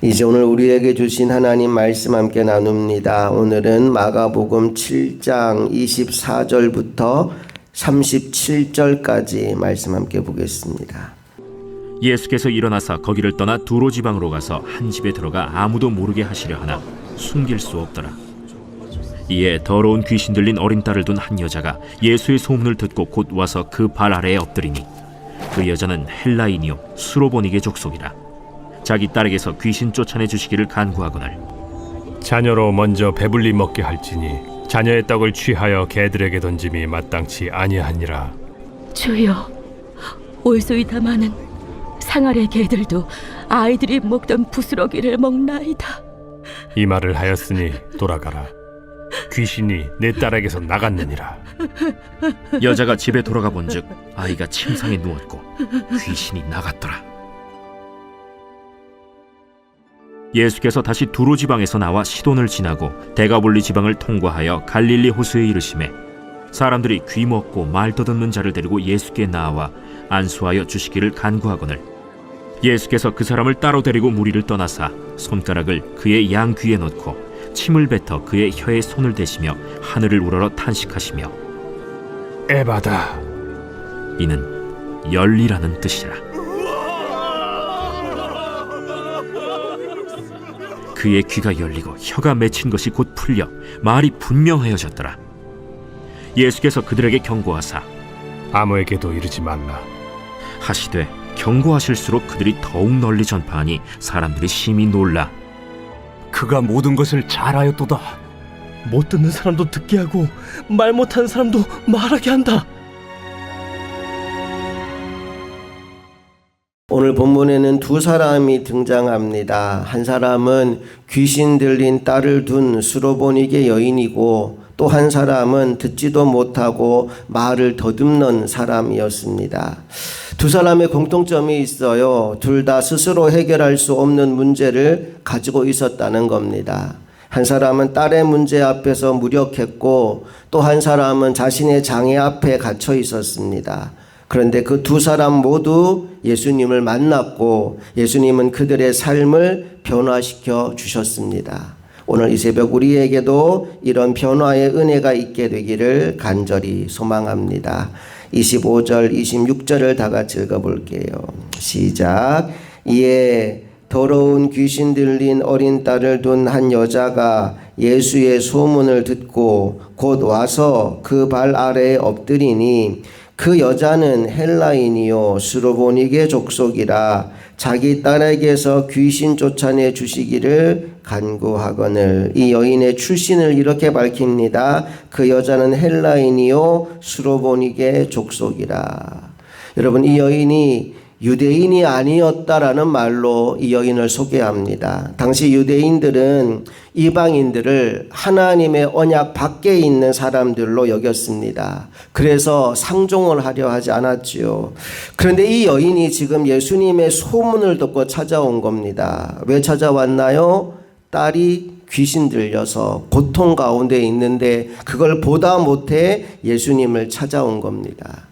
이제 오늘 우리에게 주신 하나님 말씀 함께 나눕니다. 오늘은 마가복음 7장 24절부터 37절까지 말씀 함께 보겠습니다. 예수께서 일어나사 거기를 떠나 두로 지방으로 가서 한 집에 들어가 아무도 모르게 하시려 하나 숨길 수 없더라. 이에 더러운 귀신 들린 어린 딸을 둔 한 여자가 예수의 소문을 듣고 곧 와서 그 발 아래에 엎드리니 그 여자는 헬라인이요 수로보니게 족속이라. 자기 딸에게서 귀신 쫓아내 주시기를 간구하거늘 자녀로 먼저 배불리 먹게 할지니 자녀의 떡을 취하여 개들에게 던짐이 마땅치 아니하니라. 주여, 올소이다 마는 상아래 개들도 아이들이 먹던 부스러기를 먹나이다. 이 말을 하였으니 돌아가라. 귀신이 내 딸에게서 나갔느니라. 여자가 집에 돌아가 본즉 아이가 침상에 누웠고 귀신이 나갔더라. 예수께서 다시 두로 지방에서 나와 시돈을 지나고 데가볼리 지방을 통과하여 갈릴리 호수에 이르시매 사람들이 귀 먹고 말 더듬는 자를 데리고 예수께 나와 안수하여 주시기를 간구하거늘 예수께서 그 사람을 따로 데리고 무리를 떠나사 손가락을 그의 양 귀에 넣고 침을 뱉어 그의 혀에 손을 대시며 하늘을 우러러 탄식하시며 에바다, 이는 열리라는 뜻이라. 그의 귀가 열리고 혀가 맺힌 것이 곧 풀려 말이 분명하여졌더라. 예수께서 그들에게 경고하사 아무에게도 이르지 말라. 하시되 경고하실수록 그들이 더욱 널리 전파하니 사람들이 심히 놀라 그가 모든 것을 잘하였도다. 못 듣는 사람도 듣게 하고 말 못하는 사람도 말하게 한다. 오늘 본문에는 두 사람이 등장합니다. 한 사람은 귀신 들린 딸을 둔 수로보니게 여인이고 또 한 사람은 듣지도 못하고 말을 더듬는 사람이었습니다. 두 사람의 공통점이 있어요. 둘 다 스스로 해결할 수 없는 문제를 가지고 있었다는 겁니다. 한 사람은 딸의 문제 앞에서 무력했고 또 한 사람은 자신의 장애 앞에 갇혀 있었습니다. 그런데 그 두 사람 모두 예수님을 만났고 예수님은 그들의 삶을 변화시켜 주셨습니다. 오늘 이 새벽 우리에게도 이런 변화의 은혜가 있게 되기를 간절히 소망합니다. 25절, 26절을 다 같이 읽어볼게요. 시작. 이에 더러운 귀신 들린 어린 딸을 둔 한 여자가 예수의 소문을 듣고 곧 와서 그 발 아래에 엎드리니 그 여자는 헬라인이요 수로보니게 족속이라. 자기 딸에게서 귀신 쫓아내 주시기를 간구하거늘. 이 여인의 출신을 이렇게 밝힙니다. 그 여자는 헬라인이요 수로보니게 족속이라. 여러분, 이 여인이 유대인이 아니었다라는 말로 이 여인을 소개합니다. 당시 유대인들은 이방인들을 하나님의 언약 밖에 있는 사람들로 여겼습니다. 그래서 상종을 하려 하지 않았지요. 그런데 이 여인이 지금 예수님의 소문을 듣고 찾아온 겁니다. 왜 찾아왔나요? 딸이 귀신 들려서 고통 가운데 있는데 그걸 보다 못해 예수님을 찾아온 겁니다.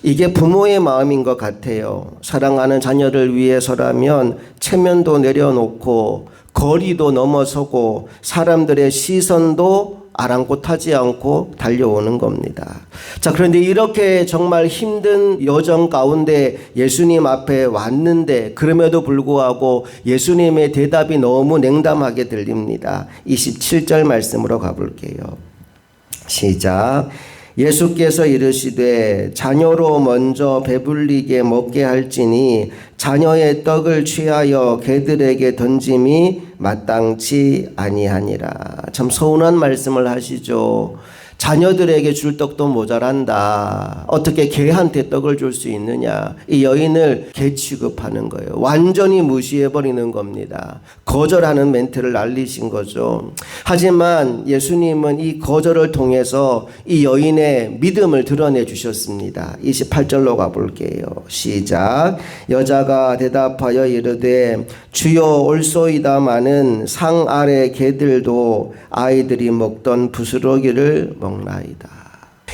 이게 부모의 마음인 것 같아요. 사랑하는 자녀를 위해서라면 체면도 내려놓고 거리도 넘어서고 사람들의 시선도 아랑곳하지 않고 달려오는 겁니다. 자, 그런데 이렇게 정말 힘든 여정 가운데 예수님 앞에 왔는데 그럼에도 불구하고 예수님의 대답이 너무 냉담하게 들립니다. 27절 말씀으로 가볼게요. 시작. 예수께서 이르시되 자녀로 먼저 배불리게 먹게 할지니 자녀의 떡을 취하여 개들에게 던짐이 마땅치 아니하니라. 참 서운한 말씀을 하시죠. 자녀들에게 줄 떡도 모자란다. 어떻게 개한테 떡을 줄 수 있느냐. 이 여인을 개 취급하는 거예요. 완전히 무시해버리는 겁니다. 거절하는 멘트를 날리신 거죠. 하지만 예수님은 이 거절을 통해서 이 여인의 믿음을 드러내 주셨습니다. 28절로 가볼게요. 시작. 여자가 대답하여 이르되 주여 올소이다마는 상 아래 개들도 아이들이 먹던 부스러기를 먹나이다.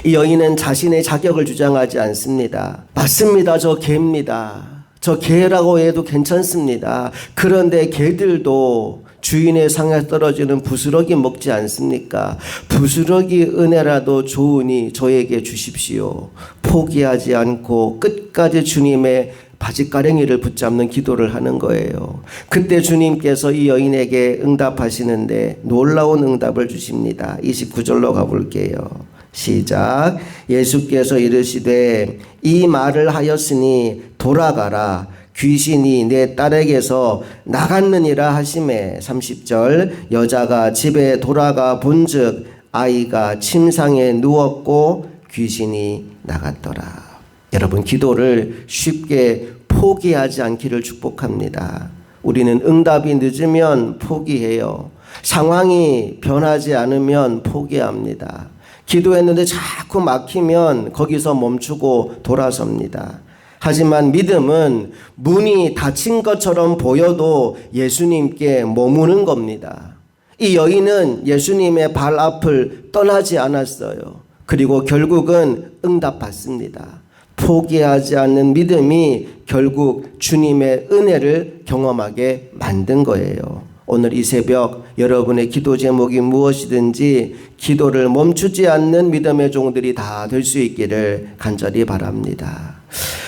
이 여인은 자신의 자격을 주장하지 않습니다. 맞습니다. 저 개입니다. 저 개라고 해도 괜찮습니다. 그런데 개들도 주인의 상에 떨어지는 부스러기 먹지 않습니까? 부스러기 은혜라도 좋으니 저에게 주십시오. 포기하지 않고 끝까지 주님의 바짓가랭이를 붙잡는 기도를 하는 거예요. 그때 주님께서 이 여인에게 응답하시는데 놀라운 응답을 주십니다. 29절로 가볼게요. 시작. 예수께서 이르시되 이 말을 하였으니 돌아가라. 귀신이 내 딸에게서 나갔느니라 하시매 30절 여자가 집에 돌아가 본즉 아이가 침상에 누웠고 귀신이 나갔더라. 여러분, 기도를 쉽게 포기하지 않기를 축복합니다. 우리는 응답이 늦으면 포기해요. 상황이 변하지 않으면 포기합니다. 기도했는데 자꾸 막히면 거기서 멈추고 돌아섭니다. 하지만 믿음은 문이 닫힌 것처럼 보여도 예수님께 머무는 겁니다. 이 여인은 예수님의 발 앞을 떠나지 않았어요. 그리고 결국은 응답받습니다. 포기하지 않는 믿음이 결국 주님의 은혜를 경험하게 만든 거예요. 오늘 이 새벽 여러분의 기도 제목이 무엇이든지 기도를 멈추지 않는 믿음의 종들이 다 될 수 있기를 간절히 바랍니다.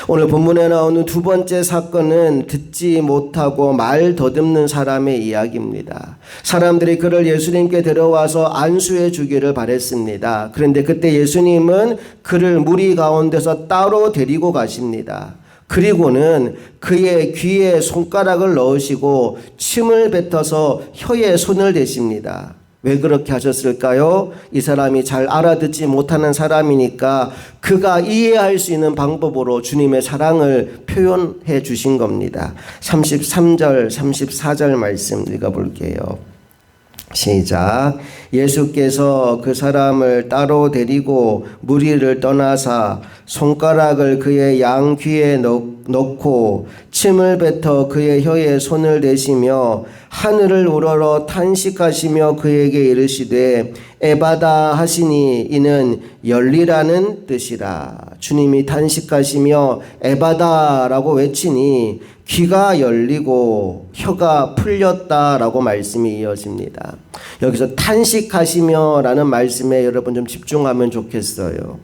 오늘 본문에 나오는 두 번째 사건은 듣지 못하고 말 더듬는 사람의 이야기입니다. 사람들이 그를 예수님께 데려와서 안수해 주기를 바랬습니다. 그런데 그때 예수님은 그를 무리 가운데서 따로 데리고 가십니다. 그리고는 그의 귀에 손가락을 넣으시고 침을 뱉어서 혀에 손을 대십니다. 왜 그렇게 하셨을까요? 이 사람이 잘 알아듣지 못하는 사람이니까 그가 이해할 수 있는 방법으로 주님의 사랑을 표현해 주신 겁니다. 33절, 34절 말씀 읽어볼게요. 시작. 예수께서 그 사람을 따로 데리고 무리를 떠나사 손가락을 그의 양귀에 넣고 침을 뱉어 그의 혀에 손을 대시며 하늘을 우러러 탄식하시며 그에게 이르시되 에바다 하시니 이는 열리라는 뜻이라. 주님이 탄식하시며 에바다라고 외치니 귀가 열리고 혀가 풀렸다라고 말씀이 이어집니다. 여기서 탄식하시며 라는 말씀에 여러분 좀 집중하면 좋겠어요.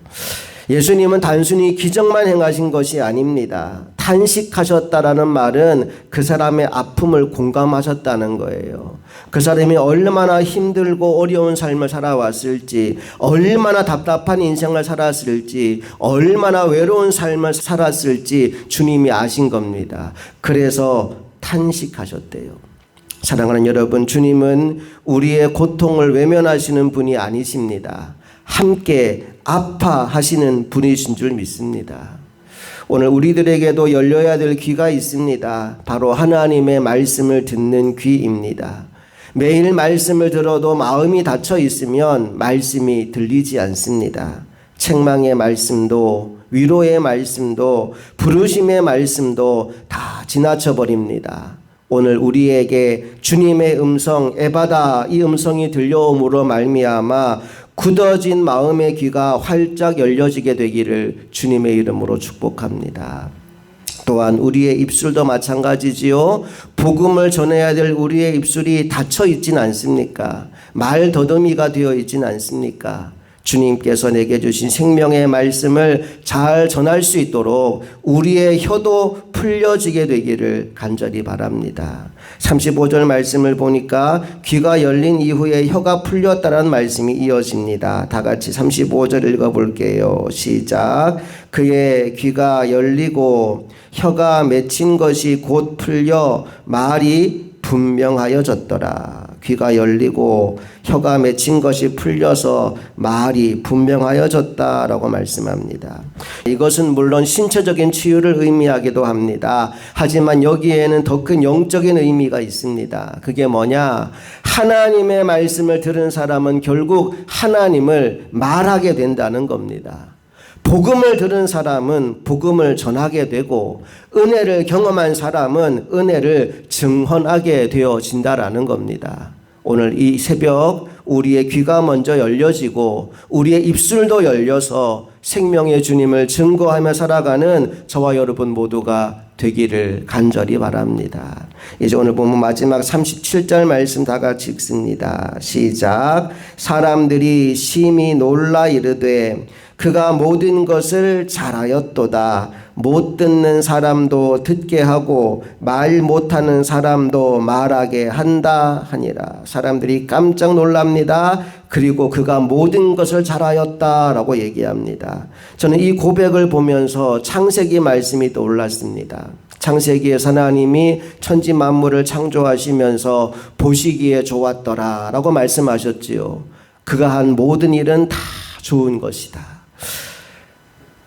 예수님은 단순히 기적만 행하신 것이 아닙니다. 탄식하셨다라는 말은 그 사람의 아픔을 공감하셨다는 거예요. 그 사람이 얼마나 힘들고 어려운 삶을 살아왔을지, 얼마나 답답한 인생을 살았을지, 얼마나 외로운 삶을 살았을지 주님이 아신 겁니다. 그래서 탄식하셨대요. 사랑하는 여러분, 주님은 우리의 고통을 외면하시는 분이 아니십니다. 함께 아파하시는 분이신 줄 믿습니다. 오늘 우리들에게도 열려야 될 귀가 있습니다. 바로 하나님의 말씀을 듣는 귀입니다. 매일 말씀을 들어도 마음이 닫혀 있으면 말씀이 들리지 않습니다. 책망의 말씀도 위로의 말씀도 부르심의 말씀도 다 지나쳐 버립니다. 오늘 우리에게 주님의 음성 에바다 이 음성이 들려옴으로 말미암아 굳어진 마음의 귀가 활짝 열려지게 되기를 주님의 이름으로 축복합니다. 또한 우리의 입술도 마찬가지지요. 복음을 전해야 될 우리의 입술이 닫혀 있진 않습니까? 말 더듬이가 되어 있진 않습니까? 주님께서 내게 주신 생명의 말씀을 잘 전할 수 있도록 우리의 혀도 풀려지게 되기를 간절히 바랍니다. 35절 말씀을 보니까 귀가 열린 이후에 혀가 풀렸다는 말씀이 이어집니다. 다 같이 35절 읽어볼게요. 시작. 그의 귀가 열리고 혀가 맺힌 것이 곧 풀려 말이 분명하여졌더라. 귀가 열리고 혀가 맺힌 것이 풀려서 말이 분명하여졌다라고 말씀합니다. 이것은 물론 신체적인 치유를 의미하기도 합니다. 하지만 여기에는 더 큰 영적인 의미가 있습니다. 그게 뭐냐? 하나님의 말씀을 들은 사람은 결국 하나님을 말하게 된다는 겁니다. 복음을 들은 사람은 복음을 전하게 되고 은혜를 경험한 사람은 은혜를 증언하게 되어진다라는 겁니다. 오늘 이 새벽 우리의 귀가 먼저 열려지고 우리의 입술도 열려서 생명의 주님을 증거하며 살아가는 저와 여러분 모두가 되기를 간절히 바랍니다. 이제 오늘 보면 마지막 37절 말씀 다 같이 읽습니다. 시작. 사람들이 심히 놀라 이르되 그가 모든 것을 잘하였도다. 못 듣는 사람도 듣게 하고 말 못하는 사람도 말하게 한다 하니라. 사람들이 깜짝 놀랍니다. 그리고 그가 모든 것을 잘하였다라고 얘기합니다. 저는 이 고백을 보면서 창세기 말씀이 떠올랐습니다. 창세기에서 하나님이 천지 만물을 창조하시면서 보시기에 좋았더라라고 말씀하셨지요. 그가 한 모든 일은 다 좋은 것이다.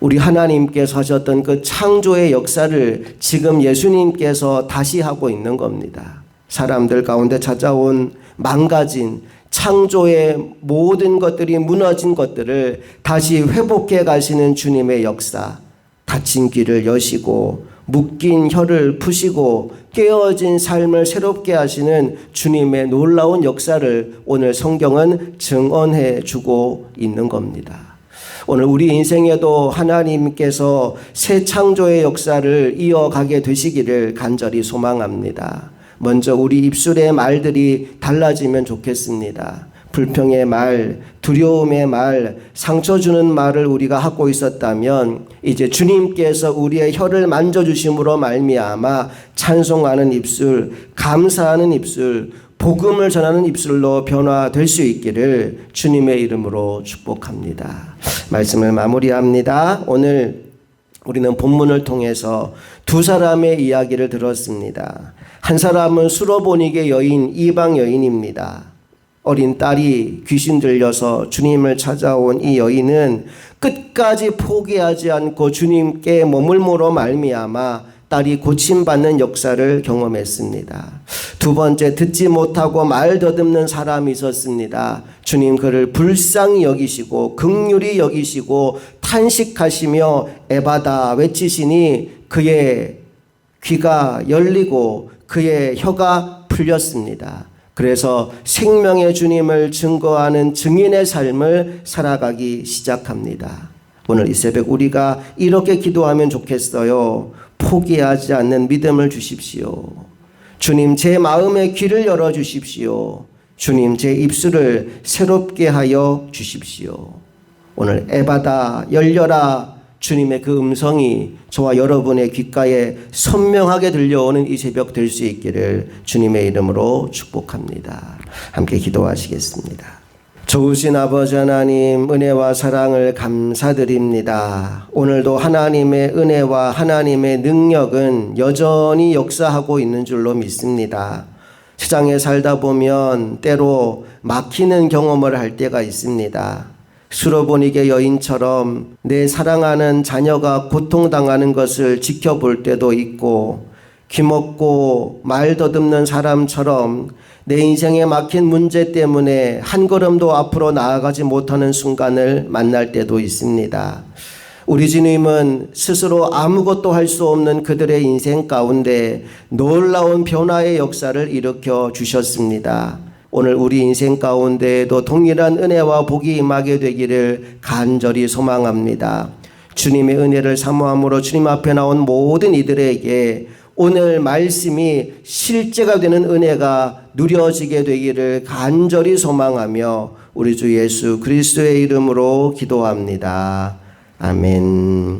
우리 하나님께서 하셨던 그 창조의 역사를 지금 예수님께서 다시 하고 있는 겁니다. 사람들 가운데 찾아온 망가진 창조의 모든 것들이 무너진 것들을 다시 회복해 가시는 주님의 역사, 닫힌 귀를 여시고 묶인 혀를 푸시고 깨어진 삶을 새롭게 하시는 주님의 놀라운 역사를 오늘 성경은 증언해 주고 있는 겁니다. 오늘 우리 인생에도 하나님께서 새 창조의 역사를 이어가게 되시기를 간절히 소망합니다. 먼저 우리 입술의 말들이 달라지면 좋겠습니다. 불평의 말, 두려움의 말, 상처 주는 말을 우리가 하고 있었다면 이제 주님께서 우리의 혀를 만져주심으로 말미암아 찬송하는 입술, 감사하는 입술, 복음을 전하는 입술로 변화될 수 있기를 주님의 이름으로 축복합니다. 말씀을 마무리합니다. 오늘 우리는 본문을 통해서 두 사람의 이야기를 들었습니다. 한 사람은 수로보니게 여인, 이방 여인입니다. 어린 딸이 귀신 들려서 주님을 찾아온 이 여인은 끝까지 포기하지 않고 주님께 머물므로 말미암아 딸이 고침받는 역사를 경험했습니다. 두 번째, 듣지 못하고 말 더듬는 사람이 있었습니다. 주님 그를 불쌍히 여기시고 긍휼히 여기시고 탄식하시며 에바다 외치시니 그의 귀가 열리고 그의 혀가 풀렸습니다. 그래서 생명의 주님을 증거하는 증인의 삶을 살아가기 시작합니다. 오늘 이 새벽 우리가 이렇게 기도하면 좋겠어요. 포기하지 않는 믿음을 주십시오. 주님 제 마음의 귀를 열어주십시오. 주님 제 입술을 새롭게 하여 주십시오. 오늘 에바다 열려라 주님의 그 음성이 저와 여러분의 귓가에 선명하게 들려오는 이 새벽 될 수 있기를 주님의 이름으로 축복합니다. 함께 기도하시겠습니다. 좋으신 아버지 하나님, 은혜와 사랑을 감사드립니다. 오늘도 하나님의 은혜와 하나님의 능력은 여전히 역사하고 있는 줄로 믿습니다. 세상에 살다 보면 때로 막히는 경험을 할 때가 있습니다. 수로보니게 여인처럼 내 사랑하는 자녀가 고통당하는 것을 지켜볼 때도 있고, 귀먹고 말 더듬는 사람처럼 내 인생에 막힌 문제 때문에 한 걸음도 앞으로 나아가지 못하는 순간을 만날 때도 있습니다. 우리 주님은 스스로 아무것도 할 수 없는 그들의 인생 가운데 놀라운 변화의 역사를 일으켜 주셨습니다. 오늘 우리 인생 가운데에도 동일한 은혜와 복이 임하게 되기를 간절히 소망합니다. 주님의 은혜를 사모함으로 주님 앞에 나온 모든 이들에게 오늘 말씀이 실제가 되는 은혜가 누려지게 되기를 간절히 소망하며 우리 주 예수 그리스도의 이름으로 기도합니다. 아멘.